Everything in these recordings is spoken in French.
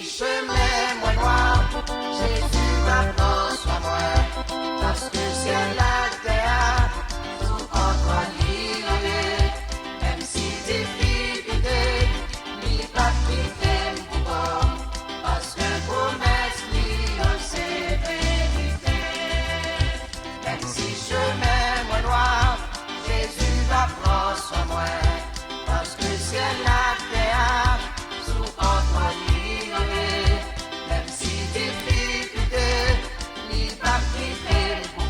si chemin moi noir, Jésus va prendre soin moi, parce que c'est la terre, tout entre lié, même si difficulté, ni pas quitter pour parce que promesse liée, c'est vérité. Même si chemin moi noir, Jésus va prendre soin moi, parce que c'est la terre, sous entre lié, même si difficulté, ni pas quitter pour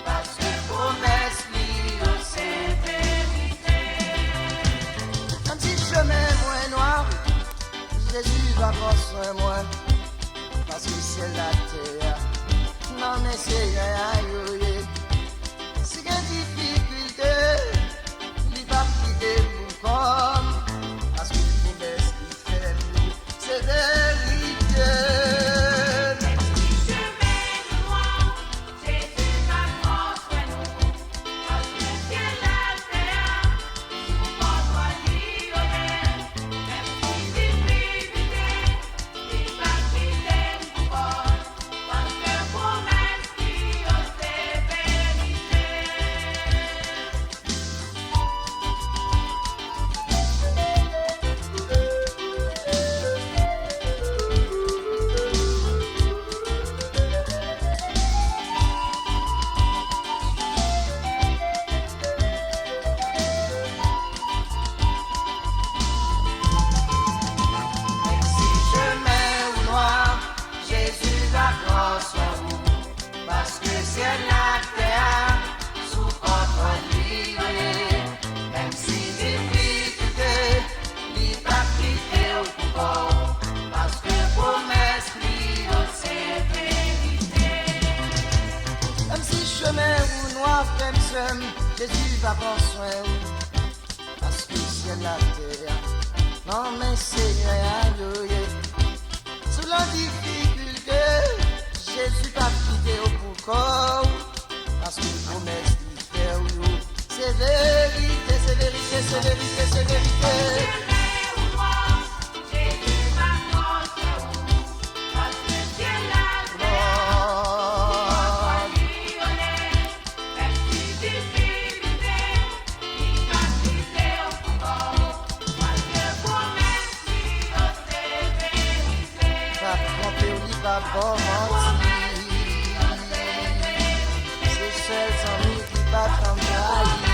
parce que promesse liée, c'est vérité. Même si chemin moi noir, Jésus va prendre soin moi, parce que c'est la terre. Non mais c'est rien, si il y a difficulté, il va quitter pour comme, parce qu'il promesse qu'il fait nous, c'est vérité. Même si chemin noir, Jésus va prendre soin nous, parce que c'est la terre, sous votre lionnel. Même si difficulté, il va quitter pour parce que promesse qui c'est vérité. Même si chemin ou noir, Jésus va prendre soin de vous, parce que c'est la terre, sous votre lignée. Même si difficulté, il va quitter au pouvoir, parce que promesse liée, c'est vérité. Même si chemin ou noir, même seul, Jésus va prendre soin de vous, parce que c'est la terre. Non mais Seigneur, sous la difficulté, Jésus t'a quitté au pourquoi, parce que promesse qu'il fait au you, c'est vérité, c'est vérité, c'est vérité, c'est vérité. Chemin noir, Jésus va prendre soin nous, parce que c'est la terre. Lord, Même si difficulté, il va quitter au pouvoir, parce que promesse qui c'est vérité. pas tromper ou ni pas bon mentir, c'est seul sans nous qui va trembler.